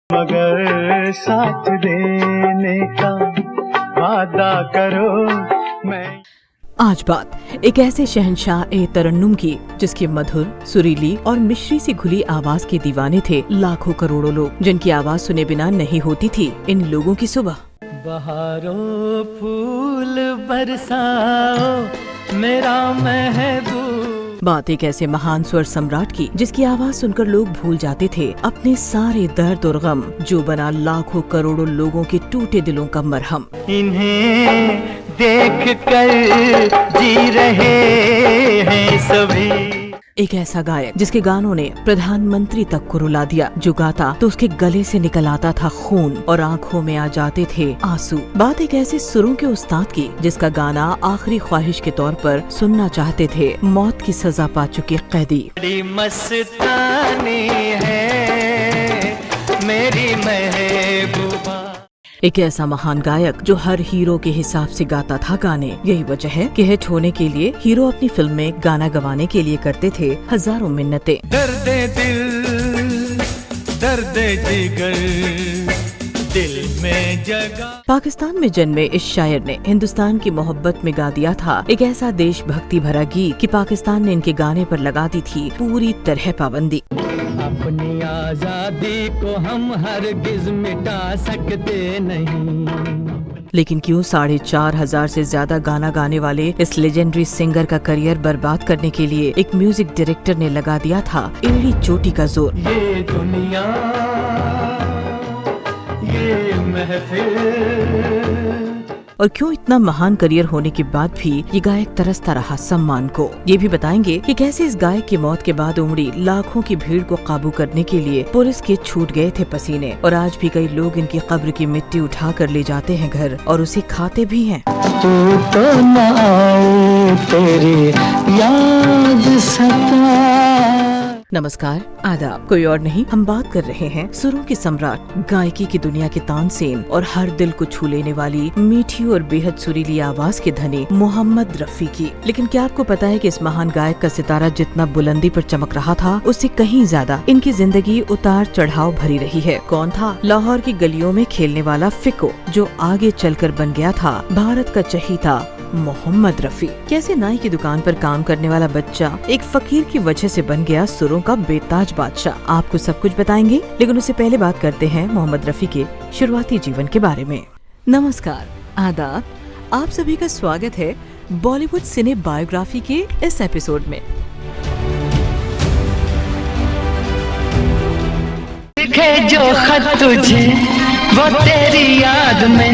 मगर साथ देने का वादा करो। मैं आज बात एक ऐसे शहंशाह ए तरन्नुम की जिसकी मधुर, सुरीली और मिश्री से घुली आवाज के दीवाने थे लाखों करोड़ों लोग, जिनकी आवाज सुने बिना नहीं होती थी इन लोगों की सुबह। बहारों फूल बरसाओ मेरा महबूब। बात एक ऐसे महान स्वर सम्राट की जिसकी आवाज सुनकर लोग भूल जाते थे अपने सारे दर्द और गम, जो बना लाखों करोड़ों लोगों के टूटे दिलों का मरहम। इन्हें देख कर जी रहे हैं सभी। एक ऐसा गायक जिसके गानों ने प्रधानमंत्री तक को रुला दिया, जो गाता तो उसके गले से निकल आता था खून और आंखों में आ जाते थे आंसू। बात एक ऐसे सुरों के उस्ताद की जिसका गाना आखिरी ख्वाहिश के तौर पर सुनना चाहते थे मौत की सजा पा चुके कैदी। बड़ी मस्तानी है मेरी महबूबा। एक ऐसा महान गायक जो हर हीरो के हिसाब से गाता था गाने। यही वजह है कि हिट होने के लिए हीरो अपनी फिल्म में गाना गवाने के लिए करते थे हजारों मिन्नतें। दर्दे दिल दर्दे जिगर दिल में जगा। पाकिस्तान में जन्मे इस शायर ने हिंदुस्तान की मोहब्बत में गा दिया था एक ऐसा देशभक्ति भरा गीत कि पाकिस्तान ने इनके गाने पर लगा दी थी पूरी तरह पाबंदी। अपनी आजादी को हम हरगिज मिटा सकते नहीं। लेकिन क्यों 4,500 से ज्यादा गाना गाने वाले इस लेजेंडरी सिंगर का करियर बर्बाद करने के लिए एक म्यूजिक डायरेक्टर ने लगा दिया था एड़ी चोटी का जोर। ये दुनिया ये महफिल। और क्यों इतना महान करियर होने के बाद भी ये गायक तरसता रहा सम्मान को। ये भी बताएंगे कि कैसे इस गायक की मौत के बाद उमड़ी लाखों की भीड़ को काबू करने के लिए पुलिस के छूट गए थे पसीने, और आज भी कई लोग इनकी कब्र की मिट्टी उठा कर ले जाते हैं घर और उसे खाते भी हैं। तू तो न आए तेरी याद सता। नमस्कार, आदाब। कोई और नहीं, हम बात कर रहे हैं सुरों के सम्राट, गायकी की दुनिया के तानसेन और हर दिल को छू लेने वाली मीठी और बेहद सुरीली आवाज के धनी मोहम्मद रफी की। लेकिन क्या आपको पता है कि इस महान गायक का सितारा जितना बुलंदी पर चमक रहा था, उससे कहीं ज्यादा इनकी जिंदगी उतार चढ़ाव भरी रही है। कौन था? लाहौर की गलियों में खेलने वाला फिक्को, जो आगे चलकर बन गया था भारत का चहीता मोहम्मद रफी। कैसे नाई की दुकान पर काम करने वाला बच्चा एक फकीर की वजह से बन गया सुरों का बेताज बादशाह, आपको सब कुछ बताएंगे। लेकिन उससे पहले बात करते हैं मोहम्मद रफी के शुरुआती जीवन के बारे में। नमस्कार, आदाब। आप सभी का स्वागत है बॉलीवुड सिने बायोग्राफी के इस एपिसोड में। लिखे जो खत तुझे वो तेरी याद में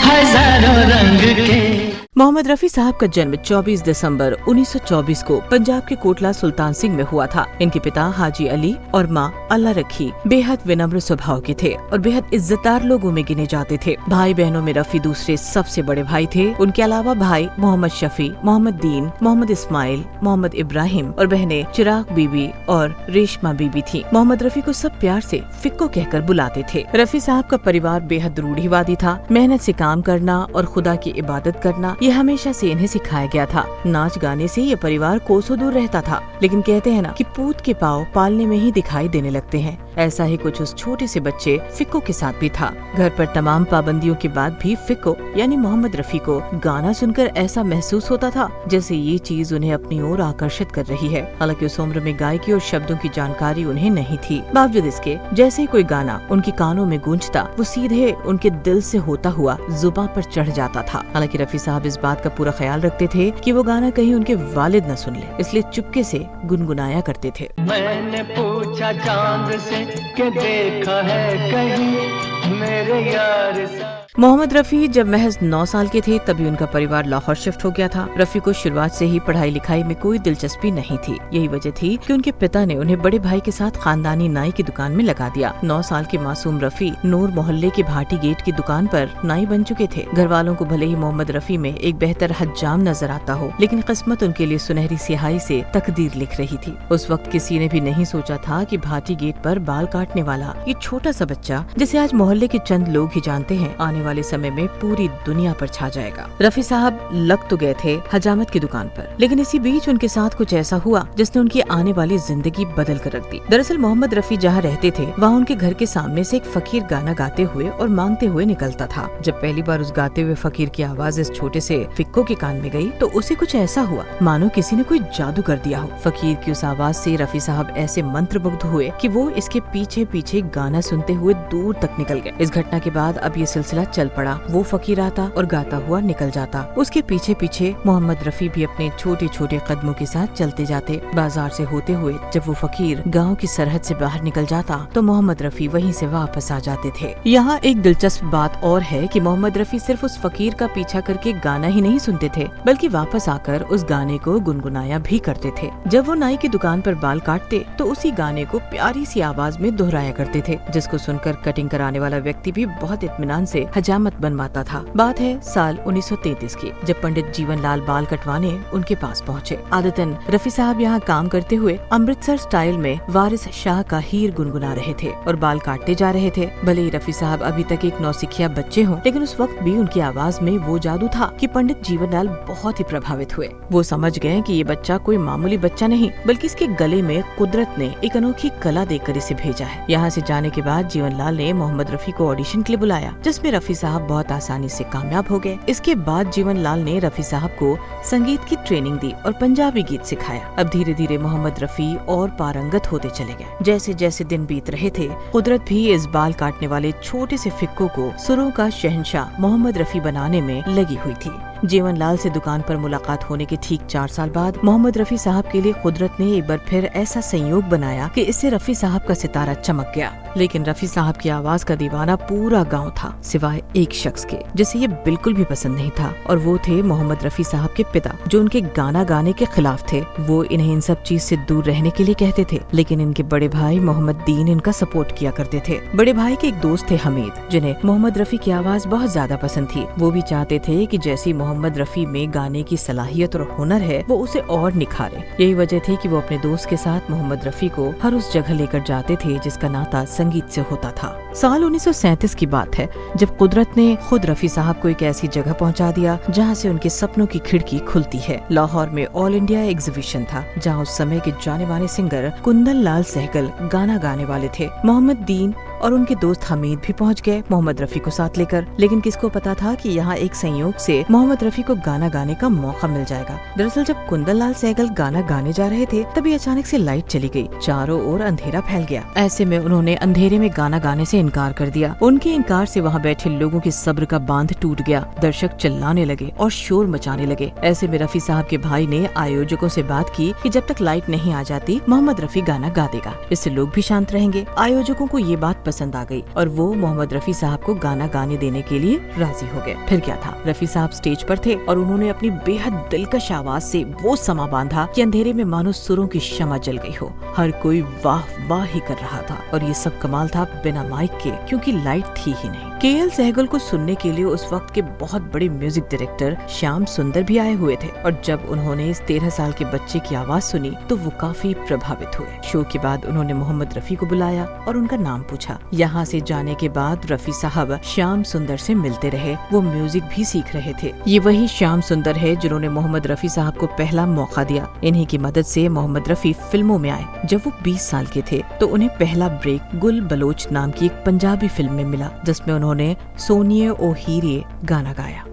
हजारों रंग के। मोहम्मद रफी साहब का जन्म 24 दिसंबर 1924 को पंजाब के कोटला सुल्तान सिंह में हुआ था। इनके पिता हाजी अली और माँ अल्लाह रखी बेहद विनम्र स्वभाव के थे और बेहद इज्जतदार लोगों में गिने जाते थे। भाई बहनों में रफी दूसरे सबसे बड़े भाई थे। उनके अलावा भाई मोहम्मद शफी, मोहम्मद दीन, मोहम्मद इस्माइल, मोहम्मद इब्राहिम और बहनें चिराग बीबी और रेशमा बीबी थी। मोहम्मद रफी को सब प्यार से फिक्को कहकर बुलाते थे। रफी साहब का परिवार बेहद रूढ़िवादी था। मेहनत से काम करना और खुदा की इबादत करना ये हमेशा से इन्हें सिखाया गया था। नाच गाने से ये परिवार कोसों दूर रहता था। लेकिन कहते हैं ना कि पूत के पाँव पालने में ही दिखाई देने लगते हैं। ऐसा ही कुछ उस छोटे से बच्चे फिक्को के साथ भी था। घर पर तमाम पाबंदियों के बाद भी फिक्को यानी मोहम्मद रफी को गाना सुनकर ऐसा महसूस होता था जैसे ये चीज उन्हें अपनी ओर आकर्षित कर रही है। हालांकि उस उम्र में गायकी और शब्दों की जानकारी उन्हें नहीं थी। बावजूद इसके जैसे ही कोई गाना उनके कानों में गूंजता, वो सीधे उनके दिल से होता हुआ जुबान पर चढ़ जाता था। हालांकि रफी साहब इस बात का पूरा ख्याल रखते थे कि वो गाना कहीं उनके वालिद न सुन ले, इसलिए चुपके से गुनगुनाया करते थे। मैंने पूछा चांद से कि देखा है कहीं मेरे यार सा। मोहम्मद रफी जब महज 9 साल के थे तभी उनका परिवार लाहौर शिफ्ट हो गया था। रफी को शुरुआत से ही पढ़ाई लिखाई में कोई दिलचस्पी नहीं थी। यही वजह थी कि उनके पिता ने उन्हें बड़े भाई के साथ खानदानी नाई की दुकान में लगा दिया। 9 साल के मासूम रफी नूर मोहल्ले के भाटी गेट की दुकान पर नाई बन चुके थे। घर वालों को भले ही मोहम्मद रफी में एक बेहतर हज्जाम नजर आता हो, लेकिन किस्मत उनके लिए सुनहरी स्याही से तकदीर लिख रही थी। उस वक्त किसी ने भी नहीं सोचा था कि भाटी गेट पर बाल काटने वाला ये छोटा सा बच्चा, जिसे आज मोहल्ले के चंद लोग ही जानते हैं, आने वाले समय में पूरी दुनिया पर छा जाएगा। रफी साहब लग तो गए थे हजामत की दुकान पर, लेकिन इसी बीच उनके साथ कुछ ऐसा हुआ जिसने उनकी आने वाली जिंदगी बदल कर रख दी। दरअसल मोहम्मद रफी जहाँ रहते थे वहाँ उनके घर के सामने से एक फकीर गाना गाते हुए और मांगते हुए निकलता था। जब पहली बार उस गाते हुए फकीर की आवाज इस छोटे से फिक्को के कान में गई तो उसे कुछ ऐसा हुआ मानो किसी ने कोई जादू कर दिया हो। फकीर की उस आवाज से रफी साहब ऐसे मंत्रमुग्ध हुए कि वो इसके पीछे पीछे गाना सुनते हुए दूर तक निकल गए। इस घटना के बाद अब ये सिलसिला चल पड़ा। वो फकीर आता और गाता हुआ निकल जाता, उसके पीछे पीछे मोहम्मद रफी भी अपने छोटे छोटे कदमों के साथ चलते जाते। बाजार से होते हुए जब वो फकीर गाँव की सरहद से बाहर निकल जाता तो मोहम्मद रफी वहीं से वापस आ जाते थे। यहाँ एक दिलचस्प बात और है कि मोहम्मद रफी सिर्फ उस फकीर का पीछा करके गाना ही नहीं सुनते थे, बल्कि वापस आकर उस गाने को गुनगुनाया भी करते थे। जब वो नाई की दुकान पर बाल काटते तो उसी गाने को प्यारी सी आवाज में दोहराया करते थे, जिसको सुनकर कटिंग कराने वाला व्यक्ति भी बहुत इत्मीनान से हजामत बनवाता था। बात है साल 1933 की, जब पंडित जीवनलाल बाल कटवाने उनके पास पहुँचे। आदतन रफी साहब यहाँ काम करते हुए अमृतसर स्टाइल में वारिस शाह का हीर गुनगुना रहे थे और बाल काटते जा रहे थे। भले ही रफी साहब अभी तक एक नौसिखिया बच्चे हों, लेकिन उस वक्त भी उनकी आवाज में वो जादू था कि पंडित जीवनलाल बहुत ही प्रभावित हुए। वो समझ गए कि ये बच्चा कोई मामूली बच्चा नहीं, बल्कि इसके गले में कुदरत ने एक अनोखी कला देकर इसे भेजा है। यहाँ से जाने के बाद जीवनलाल ने मोहम्मद रफी को ऑडिशन के लिए बुलाया, जिसमें रफी साहब बहुत आसानी से कामयाब हो गए। इसके बाद जीवनलाल ने रफी साहब को संगीत की ट्रेनिंग दी और पंजाबी गीत सिखाया। अब धीरे धीरे मोहम्मद रफी और पारंगत होते चले गए। जैसे जैसे दिन बीत रहे थे, कुदरत भी इस बाल काटने वाले छोटे से फिक्को को सुरों का शहंशाह मोहम्मद रफी बनाने में लगी हुई थी। जीवनलाल से दुकान पर मुलाकात होने के ठीक 4 साल बाद मोहम्मद रफी साहब के लिए कुदरत ने एक बार फिर ऐसा संयोग बनाया कि इससे रफी साहब का सितारा चमक गया। लेकिन रफी साहब की आवाज का दीवाना पूरा गांव था, सिवाय एक शख्स के जिसे ये बिल्कुल भी पसंद नहीं था, और वो थे मोहम्मद रफी साहब के पिता, जो उनके गाना गाने के खिलाफ थे। वो इन्हें इन सब चीज से दूर रहने के लिए कहते थे, लेकिन इनके बड़े भाई मोहम्मद दीन इनका सपोर्ट किया करते थे। बड़े भाई के एक दोस्त थे हमीद, जिन्हें मोहम्मद रफी की आवाज बहुत ज्यादा पसंद थी। वो भी चाहते थे कि जैसी मोहम्मद रफी में गाने की सलाहियत और हुनर है, वो उसे और निखारे। यही वजह थी कि वो अपने दोस्त के साथ मोहम्मद रफी को हर उस जगह लेकर जाते थे जिसका नाता संगीत से होता था। साल 1937 की बात है, जब कुदरत ने खुद रफी साहब को एक ऐसी जगह पहुंचा दिया जहां से उनके सपनों की खिड़की खुलती है। लाहौर में ऑल इंडिया एग्जीबिशन था, जहां उस समय के जाने माने सिंगर कुंदन लाल सहगल गाना गाने वाले थे। मोहम्मद दीन और उनके दोस्त हमीद भी पहुंच गए मोहम्मद रफी को साथ लेकर। लेकिन किसको पता था कि यहाँ एक संयोग से मोहम्मद रफी को गाना गाने का मौका मिल जाएगा। दरअसल जब कुंदन लाल सहगल गाना गाने जा रहे थे, तभी अचानक से लाइट चली गई, चारों ओर अंधेरा फैल गया। ऐसे में उन्होंने अंधेरे में गाना गाने से इनकार कर दिया। उनके इनकार से वहाँ बैठे लोगों के सब्र का बांध टूट गया। दर्शक चिल्लाने लगे और शोर मचाने लगे। ऐसे में रफी साहब के भाई ने आयोजकों से बात की कि जब तक लाइट नहीं आ जाती मोहम्मद रफी गाना गा देगा, इससे लोग भी शांत रहेंगे। आयोजकों को ये बात पसंद आ गई और वो मोहम्मद रफी साहब को गाना गाने देने के लिए राजी हो गए। फिर क्या था, रफी साहब स्टेज पर थे और उन्होंने अपनी बेहद दिलकश आवाज से वो समा बांधा कि अंधेरे में मानो सुरों की शमा जल गई हो। हर कोई वाह वाह ही कर रहा था और ये सब कमाल था बिना माइक के, क्योंकि लाइट थी ही नहीं। केएल सहगल को सुनने के लिए उस वक्त के बहुत बड़े म्यूजिक डायरेक्टर श्याम सुंदर भी आए हुए थे, और जब उन्होंने इस 13 साल के बच्चे की आवाज सुनी तो वो काफी प्रभावित हुए। शो के बाद उन्होंने मोहम्मद रफी को बुलाया और उनका नाम पूछा। यहाँ से जाने के बाद रफी साहब श्याम सुंदर से मिलते रहे। वो म्यूजिक भी सीख रहे थे। ये वही श्याम सुंदर है जिन्होंने मोहम्मद रफी साहब को पहला मौका दिया। इन्हीं की मदद से मोहम्मद रफी फिल्मों में आए। जब वो 20 साल के थे तो उन्हें पहला ब्रेक गुल बलोच नाम की एक पंजाबी फिल्म में मिला, जिसमें उन्होंने सोनिए ओ हीरे गाना गाया।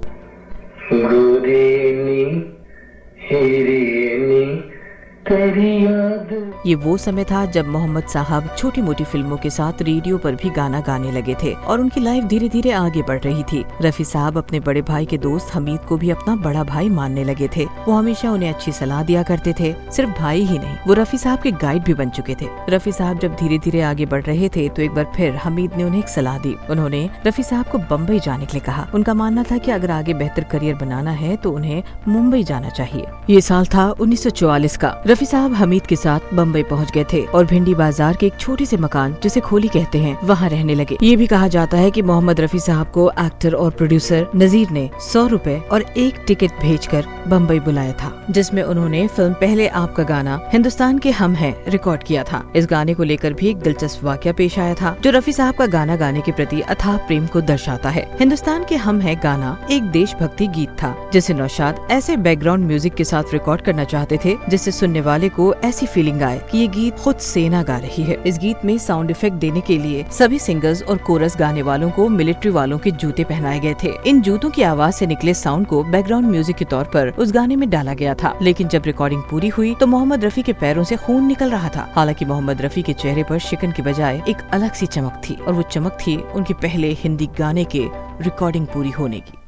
ये वो समय था जब मोहम्मद साहब छोटी मोटी फिल्मों के साथ रेडियो पर भी गाना गाने लगे थे और उनकी लाइफ धीरे धीरे आगे बढ़ रही थी। रफी साहब अपने बड़े भाई के दोस्त हमीद को भी अपना बड़ा भाई मानने लगे थे। वो हमेशा उन्हें अच्छी सलाह दिया करते थे। सिर्फ भाई ही नहीं, वो रफी साहब के गाइड भी बन चुके थे। रफी साहब जब धीरे धीरे आगे बढ़ रहे थे तो एक बार फिर हमीद ने उन्हें एक सलाह दी। उन्होंने रफी साहब को बम्बई जाने के लिए कहा। उनका मानना था कि अगर आगे बेहतर करियर बनाना है तो उन्हें मुंबई जाना चाहिए। ये साल था 1944 का। रफी साहब हमीद के साथ बम्बई पहुंच गए थे और भिंडी बाजार के एक छोटे से मकान जिसे खोली कहते हैं वहां रहने लगे। ये भी कहा जाता है कि मोहम्मद रफी साहब को एक्टर और प्रोड्यूसर नजीर ने 100 रुपए और एक टिकट भेजकर बम्बई बुलाया था, जिसमें उन्होंने फिल्म पहले आपका गाना हिंदुस्तान के हम हैं रिकॉर्ड किया था। इस गाने को लेकर भी एक दिलचस्प वाकया पेश आया था जो रफी साहब का गाना गाने के प्रति अथाह प्रेम को दर्शाता है। हिंदुस्तान के हम हैं गाना एक देशभक्ति गीत था जिसे नौशाद ऐसे बैकग्राउंड म्यूजिक के साथ रिकॉर्ड करना चाहते थे जिससे सुनने वाले को ऐसी फीलिंग आए कि ये गीत खुद सेना गा रही है। इस गीत में साउंड इफेक्ट देने के लिए सभी सिंगर्स और कोरस गाने वालों को मिलिट्री वालों के जूते पहनाए गए थे। इन जूतों की आवाज से निकले साउंड को बैकग्राउंड म्यूजिक के तौर पर उस गाने में डाला गया था। लेकिन जब रिकॉर्डिंग पूरी हुई तो मोहम्मद रफी के पैरों से खून निकल रहा था। हालांकि मोहम्मद रफी के चेहरे पर शिकन की बजाय एक अलग सी चमक थी और वो चमक थी उनके पहले हिंदी गाने के रिकॉर्डिंग पूरी होने की।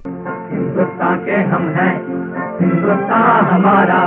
हिंदुस्तान के हम हैं, हिंदुस्तान हमारा,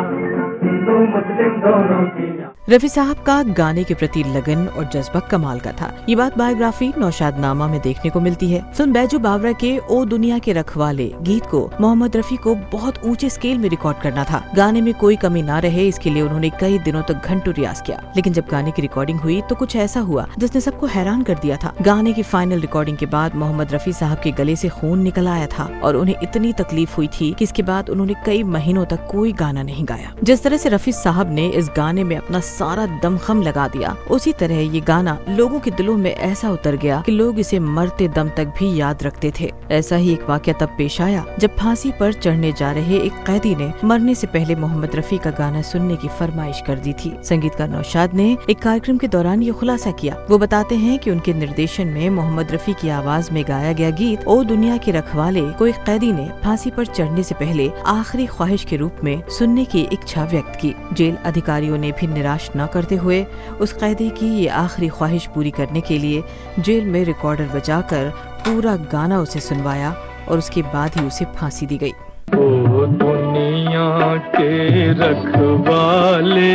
हिंदू मुस्लिम दोनों की। रफी साहब का गाने के प्रति लगन और जज्बा कमाल का था। ये बात बायोग्राफी नौशाद नामा में देखने को मिलती है। फिल्म बैजू बावरा के ओ दुनिया के रखवाले गीत को मोहम्मद रफी को बहुत ऊंचे स्केल में रिकॉर्ड करना था। गाने में कोई कमी ना रहे इसके लिए उन्होंने कई दिनों तक घंटों रियाज किया। लेकिन जब गाने की रिकॉर्डिंग हुई तो कुछ ऐसा हुआ जिसने सबको हैरान कर दिया था। गाने की फाइनल रिकॉर्डिंग के बाद मोहम्मद रफी साहब के गले से खून निकल आया था और उन्हें इतनी तकलीफ हुई थी कि इसके बाद उन्होंने कई महीनों तक कोई गाना नहीं गाया। जिस तरह से रफी साहब ने इस गाने में अपना सारा दमखम लगा दिया, उसी तरह ये गाना लोगों के दिलों में ऐसा उतर गया कि लोग इसे मरते दम तक भी याद रखते थे। ऐसा ही एक वाकया तब पेश आया जब फांसी पर चढ़ने जा रहे एक कैदी ने मरने से पहले मोहम्मद रफी का गाना सुनने की फरमाइश कर दी थी। संगीतकार नौशाद ने एक कार्यक्रम के दौरान ये खुलासा किया। वो बताते हैं कि उनके निर्देशन में मोहम्मद रफी की आवाज में गाया गया गीत ओ दुनिया के रखवाले को एक कैदी ने फांसी पर चढ़ने से पहले आखिरी ख्वाहिश के रूप में सुनने की इच्छा व्यक्त की। जेल अधिकारियों ने भी निराश न करते हुए उस कैदी की ये आखिरी ख्वाहिश पूरी करने के लिए जेल में रिकॉर्डर बजाकर पूरा गाना उसे सुनवाया और उसके बाद ही उसे फांसी दी गई। ओ दुनिया के रखवाले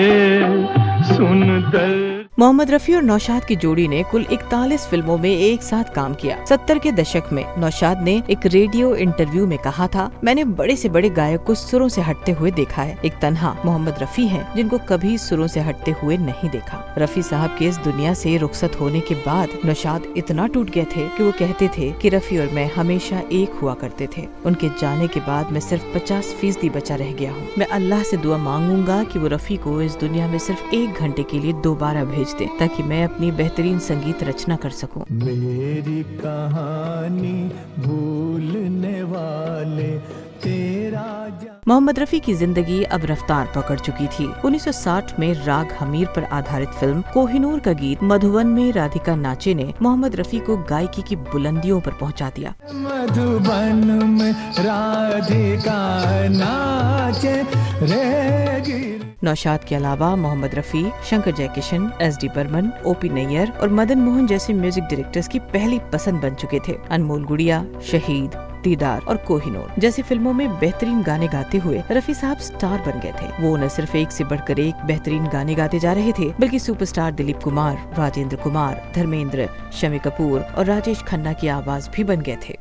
सुन दर। मोहम्मद रफी और नौशाद की जोड़ी ने कुल 41 फिल्मों में एक साथ काम किया। 70 के दशक में नौशाद ने एक रेडियो इंटरव्यू में कहा था, मैंने बड़े से बड़े गायक को सुरों से हटते हुए देखा है, एक तन्हा मोहम्मद रफी हैं जिनको कभी सुरों से हटते हुए नहीं देखा। रफी साहब के इस दुनिया से रुखसत होने के बाद नौशाद इतना टूट गए थे कि वो कहते थे कि रफी और मैं हमेशा एक हुआ करते थे। उनके जाने के बाद मैं सिर्फ 50% बचा रह गया हूँ। मैं अल्लाह से दुआ मांगूंगा कि वो रफी को इस दुनिया में सिर्फ 1 घंटे के लिए दोबारा भेज दे ताकि मैं अपनी बेहतरीन संगीत रचना कर सकूं। मेरी कहानी भूलने वाले तेरा। मोहम्मद रफी की जिंदगी अब रफ्तार पकड़ चुकी थी। 1960 में राग हमीर पर आधारित फिल्म कोहिनूर का गीत मधुबन में राधिका नाचे ने मोहम्मद रफी को गायकी की बुलंदियों पर पहुंचा दिया। मधुबन में राधिका नाचे रे। नौशाद के अलावा मोहम्मद रफी, शंकर जयकिशन, SD बर्मन, OP नैयर और मदन मोहन जैसे म्यूजिक डायरेक्टर्स की पहली पसंद बन चुके थे। अनमोल गुड़िया, शहीद, दीदार और कोहिनूर जैसी फिल्मों में बेहतरीन गाने गाते हुए रफी साहब स्टार बन गए थे। वो न सिर्फ एक से बढ़कर एक बेहतरीन गाने गाते जा रहे थे बल्कि सुपरस्टार दिलीप कुमार, राजेंद्र कुमार, धर्मेंद्र, शमी कपूर और राजेश खन्ना की आवाज भी बन गए थे।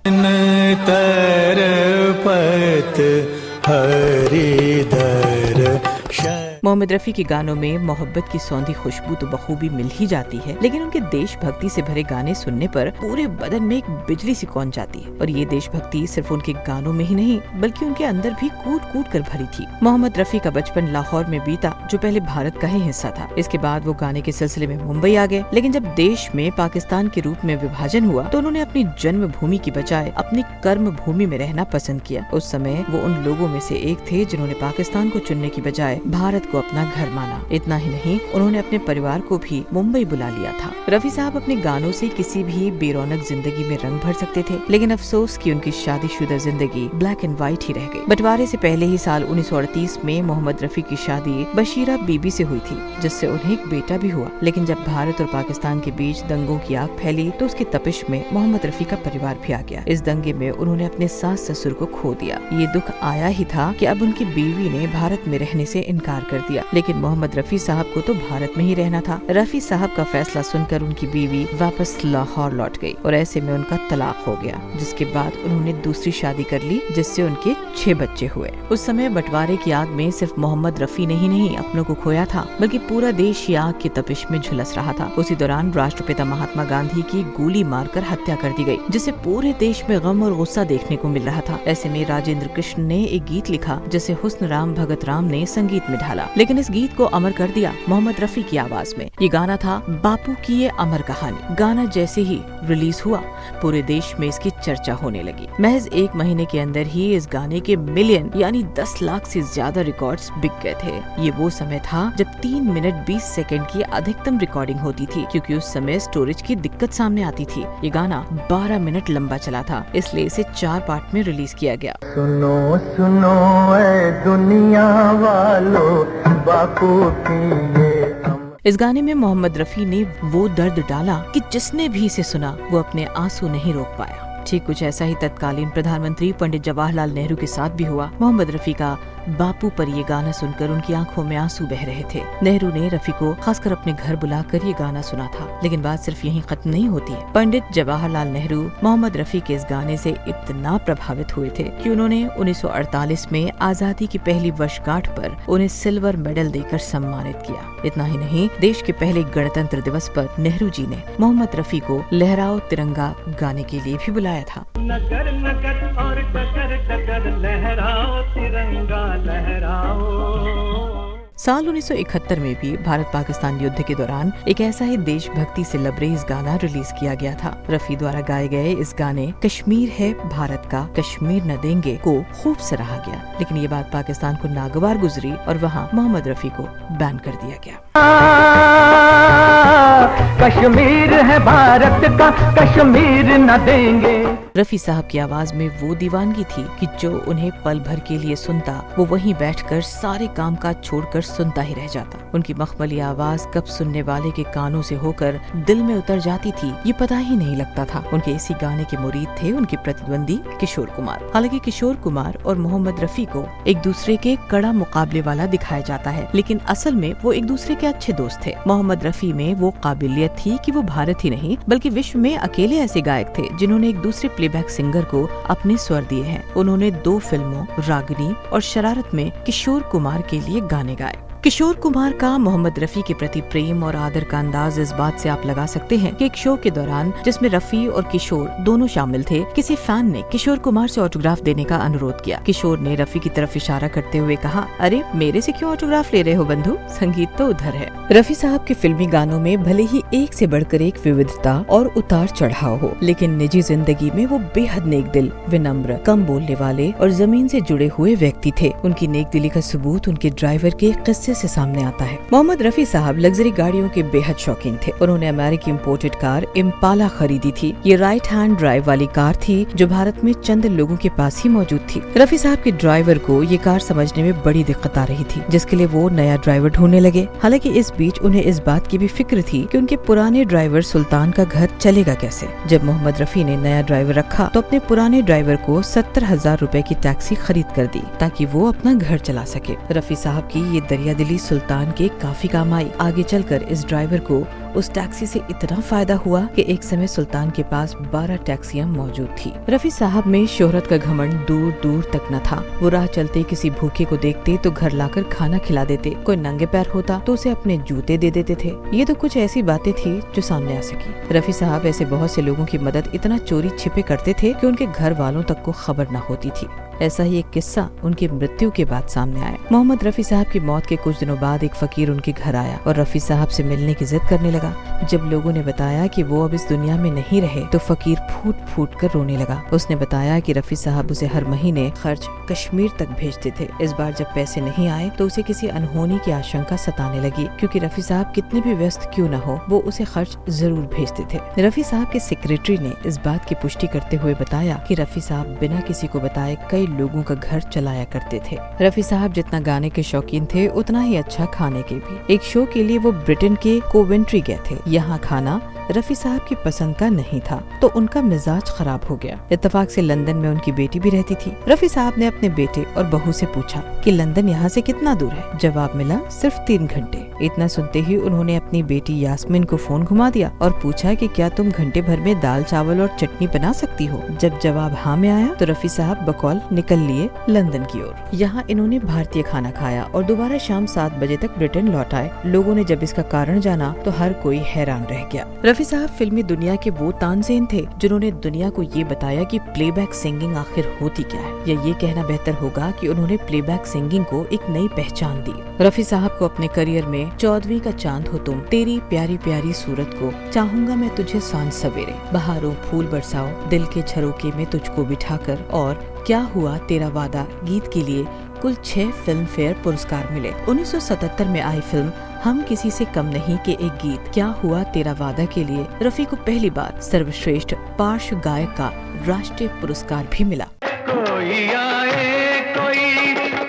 मोहम्मद रफी के गानों में मोहब्बत की सौंधी खुशबू तो बखूबी मिल ही जाती है, लेकिन उनके देशभक्ति से भरे गाने सुनने पर पूरे बदन में एक बिजली सी कौंध जाती है। और ये देशभक्ति सिर्फ उनके गानों में ही नहीं बल्कि उनके अंदर भी कूट कूट कर भरी थी। मोहम्मद रफी का बचपन लाहौर में बीता जो पहले भारत का ही हिस्सा था। इसके बाद वो गाने के सिलसिले में मुंबई आ गए, लेकिन जब देश में पाकिस्तान के रूप में विभाजन हुआ तो उन्होंने अपनी जन्म भूमि की बजाय अपनी कर्म भूमि में रहना पसंद किया। उस समय वो उन लोगों में से एक थे जिन्होंने पाकिस्तान को चुनने की बजाय भारत को अपना घर माना। इतना ही नहीं, उन्होंने अपने परिवार को भी मुंबई बुला लिया था। रफी साहब अपने गानों से किसी भी बेरौनक जिंदगी में रंग भर सकते थे, लेकिन अफसोस कि उनकी शादीशुदा जिंदगी ब्लैक एंड व्हाइट ही रह गई। बंटवारे से पहले ही साल 1938 में मोहम्मद रफी की शादी बशीरा बीबी से हुई थी, जिससे उन्हें एक बेटा भी हुआ। लेकिन जब भारत और पाकिस्तान के बीच दंगों की आग फैली तो उसकी तपिश में मोहम्मद रफी का परिवार भी आ गया। इस दंगे में उन्होंने अपने सास ससुर को खो दिया। ये दुख आया ही था कि अब उनकी बीवी ने भारत में रहने से इनकार कर कर दिया, लेकिन मोहम्मद रफी साहब को तो भारत में ही रहना था। रफी साहब का फैसला सुनकर उनकी बीवी वापस लाहौर लौट गई और ऐसे में उनका तलाक हो गया, जिसके बाद उन्होंने दूसरी शादी कर ली, जिससे उनके 6 बच्चे हुए। उस समय बंटवारे की आग में सिर्फ मोहम्मद रफी ने ही नहीं अपनों को खोया था, बल्कि पूरा देश ही आग की तपिश में झुलस रहा था। उसी दौरान राष्ट्रपिता महात्मा गांधी की गोली मारकर हत्या कर दी गई, जिसे पूरे देश में गम और गुस्सा देखने को मिल रहा था। ऐसे में राजेंद्र कृष्ण ने एक गीत लिखा, जिसे हुस्न राम भगत राम ने संगीत में ढाला, लेकिन इस गीत को अमर कर दिया मोहम्मद रफी की आवाज में। ये गाना था बापू की ये अमर कहानी। गाना जैसे ही रिलीज हुआ, पूरे देश में इसकी चर्चा होने लगी। महज 1 महीने के अंदर ही इस गाने के मिलियन यानी 10 लाख से ज्यादा रिकॉर्ड्स बिक गए थे। ये वो समय था जब 3 मिनट 20 सेकंड की अधिकतम रिकॉर्डिंग होती थी, क्योंकि उस समय स्टोरेज की दिक्कत सामने आती थी। ये गाना 12 मिनट लंबा चला था, इसलिए इसे 4 पार्ट में रिलीज किया गया। सुनो सुनो ऐ दुनिया वालों, बापू की ये इस गाने में मोहम्मद रफी ने वो दर्द डाला कि जिसने भी इसे सुना वो अपने आंसू नहीं रोक पाया। ठीक कुछ ऐसा ही तत्कालीन प्रधानमंत्री पंडित जवाहरलाल नेहरू के साथ भी हुआ। मोहम्मद रफी का बापू पर ये गाना सुनकर उनकी आंखों में आंसू बह रहे थे। नेहरू ने रफी को खासकर अपने घर बुलाकर ये गाना सुना था, लेकिन बात सिर्फ यहीं खत्म नहीं होती। पंडित जवाहरलाल नेहरू मोहम्मद रफी के इस गाने से इतना प्रभावित हुए थे कि उन्होंने 1948 में आजादी की पहली वर्षगांठ पर उन्हें सिल्वर मेडल देकर सम्मानित किया। इतना ही नहीं, देश के पहले गणतंत्र दिवस पर नेहरू जी ने मोहम्मद रफी को लहराओ तिरंगा गाने के लिए भी बुलाया था। नगर नगर और डगर डगर लहराओ तिरंगा लहराओ। साल 1971 में भी भारत पाकिस्तान युद्ध के दौरान एक ऐसा ही देशभक्ति से लबरेज गाना रिलीज किया गया था। रफी द्वारा गाए गए इस गाने कश्मीर है भारत का, कश्मीर न देंगे को खूब सराहा गया, लेकिन ये बात पाकिस्तान को नागवार गुजरी और वहाँ मोहम्मद रफी को बैन कर दिया गया। कश्मीर है भारत का, कश्मीर न देंगे। रफी साहब की आवाज में वो दीवानगी थी कि जो उन्हें पल भर के लिए सुनता वो वहीं बैठकर सारे काम काज छोड़कर सुनता ही रह जाता। उनकी मखमली आवाज कब सुनने वाले के कानों से होकर दिल में उतर जाती थी ये पता ही नहीं लगता था। उनके इसी गाने के मुरीद थे उनके प्रतिद्वंदी किशोर कुमार। हालांकि किशोर कुमार और मोहम्मद रफी को एक दूसरे के कड़ा मुकाबले वाला दिखाया जाता है, लेकिन असल में वो एक दूसरे के अच्छे दोस्त थे। मोहम्मद रफी में वो काबिलियत थी कि वो भारत ही नहीं बल्कि विश्व में अकेले ऐसे गायक थे जिन्होंने एक दूसरे प्लेबैक सिंगर को अपने स्वर दिए हैं। उन्होंने 2 फिल्मों रागिनी और शरारत में किशोर कुमार के लिए गाने गाए। किशोर कुमार का मोहम्मद रफी के प्रति प्रेम और आदर का अंदाज इस बात से आप लगा सकते हैं कि एक शो के दौरान जिसमें रफी और किशोर दोनों शामिल थे, किसी फैन ने किशोर कुमार से ऑटोग्राफ देने का अनुरोध किया। किशोर ने रफी की तरफ इशारा करते हुए कहा, अरे मेरे से क्यों ऑटोग्राफ ले रहे हो बंधु, संगीत तो उधर है। रफी साहब के फिल्मी गानों में भले ही एक से बढ़कर एक विविधता और उतार चढ़ाव हो, लेकिन निजी जिंदगी में वो बेहद नेक दिल, विनम्र, कम बोलने वाले और जमीन से जुड़े हुए व्यक्ति थे। उनकी नेक दिली का सबूत उनके ड्राइवर के किस्से से सामने आता है। मोहम्मद रफी साहब लग्जरी गाड़ियों के बेहद शौकीन थे। उन्होंने अमेरिकी इंपोर्टेड कार इम्पाला खरीदी थी। ये राइट हैंड ड्राइव वाली कार थी जो भारत में चंद लोगों के पास ही मौजूद थी। रफी साहब के ड्राइवर को ये कार समझने में बड़ी दिक्कत आ रही थी, जिसके लिए वो नया ड्राइवर ढूंढने लगे। हालांकि इस बीच उन्हें इस बात की भी फिक्र थी कि उनके पुराने ड्राइवर सुल्तान का घर चलेगा कैसे। जब मोहम्मद रफी ने नया ड्राइवर रखा तो अपने पुराने ड्राइवर को 70,000 रुपए की टैक्सी खरीद कर दी ताकि वो अपना घर चला सके। रफी साहब की ये दरिया दिली सुल्तान के काफी काम आई। आगे चलकर इस ड्राइवर को उस टैक्सी से इतना फायदा हुआ कि एक समय सुल्तान के पास 12 टैक्सियां मौजूद थी। रफी साहब में शोहरत का घमंड दूर दूर तक न था। वो राह चलते किसी भूखे को देखते तो घर लाकर खाना खिला देते, कोई नंगे पैर होता तो उसे अपने जूते दे देते थे। ये तो कुछ ऐसी बातें थी जो सामने आ सकी। रफी साहब ऐसे बहुत से लोगों की मदद इतना चोरी छिपे करते थे कि उनके घर वालों तक को खबर न होती थी। ऐसा ही एक किस्सा उनकी मृत्यु के बाद सामने आया। मोहम्मद रफी साहब की मौत के कुछ दिनों बाद एक फकीर उनके घर आया और रफी साहब से मिलने की जिद करने लगा। जब लोगों ने बताया कि वो अब इस दुनिया में नहीं रहे तो फकीर फूट फूट कर रोने लगा। उसने बताया कि रफी साहब उसे हर महीने खर्च कश्मीर तक भेजते थे। इस बार जब पैसे नहीं आए तो उसे किसी अनहोनी की आशंका सताने लगी, क्योंकि रफी साहब कितने भी व्यस्त क्यों न हो वो उसे खर्च जरूर भेजते थे। रफी साहब के सेक्रेटरी ने इस बात की पुष्टि करते हुए बताया कि रफी साहब बिना किसी को बताए कई लोगों का घर चलाया करते थे। रफी साहब जितना गाने के शौकीन थे उतना ही अच्छा खाने के भी। एक शो के लिए वो ब्रिटेन के कोवेंट्री गए थे। यहाँ खाना रफी साहब की पसंद का नहीं था तो उनका मिजाज खराब हो गया। इत्तेफाक से लंदन में उनकी बेटी भी रहती थी। रफी साहब ने अपने बेटे और बहू से पूछा कि लंदन यहाँ से कितना दूर है। जवाब मिला सिर्फ 3 घंटे। इतना सुनते ही उन्होंने अपनी बेटी यास्मीन को फोन घुमा दिया और पूछा कि क्या तुम घंटे भर में दाल चावल और चटनी बना सकती हो। जब जवाब हाँ में आया तो रफी साहब बकौल निकल लिए लंदन की ओर। यहाँ इन्होंने भारतीय खाना खाया और दोबारा शाम 7 बजे तक ब्रिटेन लौट आए। लोगों ने जब इसका कारण जाना तो हर कोई हैरान रह गया। रफी साहब फिल्मी दुनिया के वो तानसेन थे जिन्होंने दुनिया को ये बताया कि प्लेबैक सिंगिंग आखिर होती क्या है, या ये कहना बेहतर होगा कि उन्होंने प्लेबैक सिंगिंग को एक नई पहचान दी। रफी साहब को अपने करियर में 14वीं का चांद हो तुम, तेरी प्यारी प्यारी सूरत को, चाहूंगा मैं तुझे सांझ सवेरे, बहारों फूल बरसाओ, दिल के झरोके में तुझको बिठाकर और क्या हुआ तेरा वादा गीत के लिए कुल 6 फिल्म फेयर पुरस्कार मिले। 1977 में आई फिल्म हम किसी से कम नहीं के एक गीत क्या हुआ तेरा वादा के लिए रफी को पहली बार सर्वश्रेष्ठ पार्श्व गायक का राष्ट्रीय पुरस्कार भी मिला। कोई आए कोई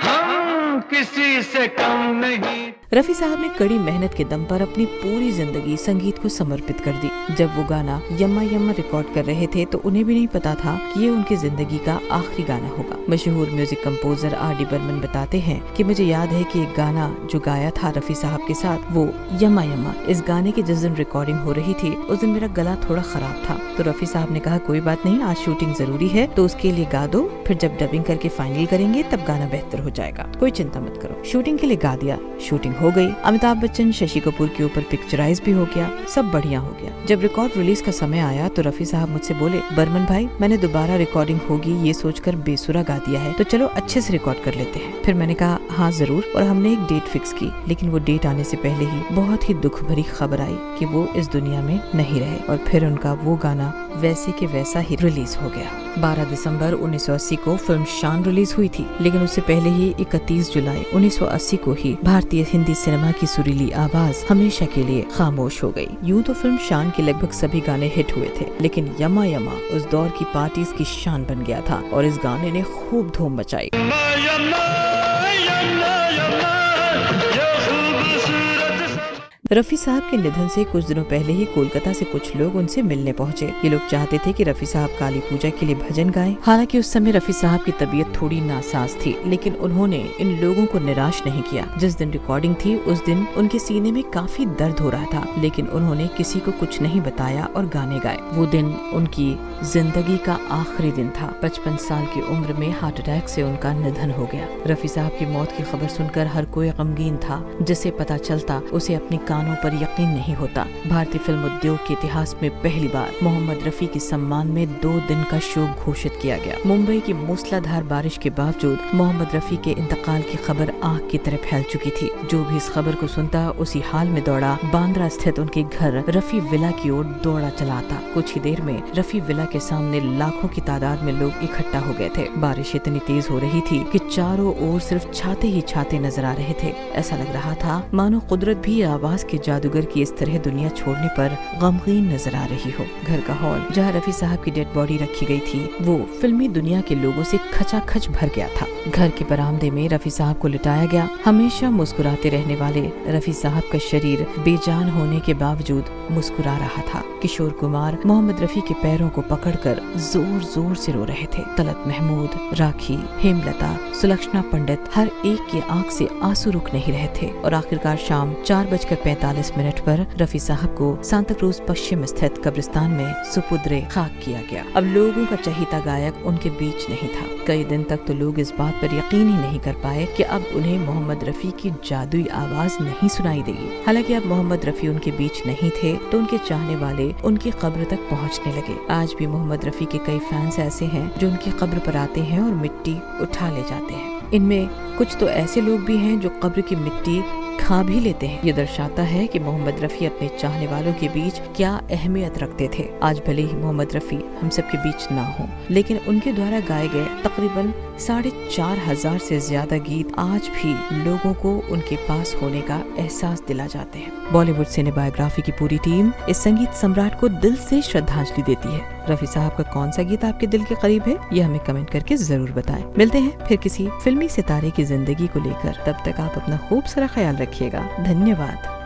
हम किसी से कम नहीं। रफी साहब ने कड़ी मेहनत के दम पर अपनी पूरी जिंदगी संगीत को समर्पित कर दी। जब वो गाना यम्मा यम्मा रिकॉर्ड कर रहे थे तो उन्हें भी नहीं पता था कि ये उनकी जिंदगी का आखिरी गाना होगा। मशहूर म्यूजिक कंपोजर R.D. बर्मन बताते हैं कि मुझे याद है कि एक गाना जो गाया था रफी साहब के साथ वो यम्मा यम्मा। इस गाने की जिस दिन रिकॉर्डिंग हो रही थी उस दिन मेरा गला थोड़ा खराब था तो रफी साहब ने कहा कोई बात नहीं, आज शूटिंग जरूरी है तो उसके लिए गा दो, फिर जब डबिंग करके फाइनल करेंगे तब गाना बेहतर हो जाएगा, कोई चिंता मत करो। शूटिंग के लिए गा दिया, शूटिंग हो गई। अमिताभ बच्चन शशि कपूर के ऊपर पिक्चराइज भी हो गया, सब बढ़िया हो गया। जब रिकॉर्ड रिलीज का समय आया तो रफी साहब मुझसे बोले बर्मन भाई मैंने दोबारा रिकॉर्डिंग होगी ये सोचकर बेसुरा गा दिया है तो चलो अच्छे से रिकॉर्ड कर लेते हैं। फिर मैंने कहा हाँ जरूर, और हमने एक डेट फिक्स की। लेकिन वो डेट आने से पहले ही बहुत ही दुख भरी खबर आई कि वो इस दुनिया में नहीं रहे और फिर उनका वो गाना वैसे के वैसा ही रिलीज हो गया। 12 दिसंबर 1980 को फिल्म शान रिलीज हुई थी, लेकिन उससे पहले ही 31 जुलाई 1980 को ही भारतीय हिंदी सिनेमा की सुरीली आवाज हमेशा के लिए खामोश हो गई। यूं तो फिल्म शान के लगभग सभी गाने हिट हुए थे, लेकिन यम्मा यम्मा उस दौर की पार्टीज की शान बन गया था और इस गाने ने खूब धूम मचाई। रफी साहब के निधन से कुछ दिनों पहले ही कोलकाता से कुछ लोग उनसे मिलने पहुंचे। ये लोग चाहते थे कि रफी साहब काली पूजा के लिए भजन गाएं। हालांकि उस समय रफी साहब की तबीयत थोड़ी नासाज थी, लेकिन उन्होंने इन लोगों को निराश नहीं किया। जिस दिन रिकॉर्डिंग थी उस दिन उनके सीने में काफी दर्द हो रहा था, लेकिन उन्होंने किसी को कुछ नहीं बताया और गाने गाए। वो दिन उनकी जिंदगी का आखिरी दिन था। 55 साल की उम्र में हार्ट अटैक से उनका निधन हो गया। रफी साहब की मौत की खबर सुनकर हर कोई गमगीन था। जिसे पता चलता उसे अपनी कानों पर यकीन नहीं होता। भारतीय फिल्म उद्योग के इतिहास में पहली बार मोहम्मद रफी के सम्मान में 2 दिन का शोक घोषित किया गया। मुंबई की मूसलाधार बारिश के बावजूद मोहम्मद रफी के इंतकाल की खबर आग की तरह फैल चुकी थी। जो भी इस खबर को सुनता उसी हाल में दौड़ा बांद्रा स्थित उनके घर रफी विला की ओर दौड़ा चला आता। कुछ ही देर में रफी विला के सामने लाखों की तादाद में लोग इकट्ठा हो गए थे। बारिश इतनी तेज हो रही थी कि चारों ओर सिर्फ छाते ही छाते नजर आ रहे थे। ऐसा लग रहा था मानो कुदरत भी आवाज के जादूगर की इस तरह दुनिया छोड़ने पर गमगीन नजर आ रही हो। घर का हॉल जहाँ रफी साहब की डेड बॉडी रखी गई थी वो फिल्मी दुनिया के लोगों से खचाखच भर गया था। घर के बरामदे में रफी साहब को लिटाया गया। हमेशा मुस्कुराते रहने वाले रफी साहब का शरीर बेजान होने के बावजूद मुस्कुरा रहा था। किशोर कुमार मोहम्मद रफी के पैरों को पकड़कर जोर जोर से रो रहे थे। तलत महमूद, राखी, हेमलता, सुलक्षणा पंडित हर एक की आंख से आंसू रुक नहीं रहे थे। और आखिरकार शाम 4:45 पर रफी साहब को सांता क्रूज पश्चिम स्थित कब्रिस्तान में सुपुद्रे खाक किया गया। अब लोगों का चहीता गायक उनके बीच नहीं था। कई दिन तक तो लोग इस बात पर यकीन ही नहीं कर पाए कि अब उन्हें मोहम्मद रफी की जादुई आवाज नहीं सुनाई देगी। हालांकि अब मोहम्मद रफी उनके बीच नहीं थे तो उनके चाहने वाले उनकी कब्र तक पहुंचने लगे। आज भी मोहम्मद रफी के कई फैंस ऐसे हैं जो उनकी कब्र पर आते हैं और मिट्टी उठा ले जाते हैं। इनमें कुछ तो ऐसे लोग भी हैं जो कब्र की मिट्टी खा भी लेते हैं। ये दर्शाता है कि मोहम्मद रफी अपने चाहने वालों के बीच क्या अहमियत रखते थे। आज भले ही मोहम्मद रफी हम सब के बीच ना हो, लेकिन उनके द्वारा गाए गए तकरीबन 4,500 से ज्यादा गीत आज भी लोगों को उनके पास होने का एहसास दिला जाते हैं। बॉलीवुड सिनेबायोग्राफी की पूरी टीम इस संगीत सम्राट को दिल से श्रद्धांजलि देती है। रफी साहब का कौन सा गीत आपके दिल के करीब है ये हमें कमेंट करके जरूर बताएं। मिलते हैं फिर किसी फिल्मी सितारे की जिंदगी को लेकर। तब तक आप अपना खूब सारा ख्याल रखिएगा। धन्यवाद।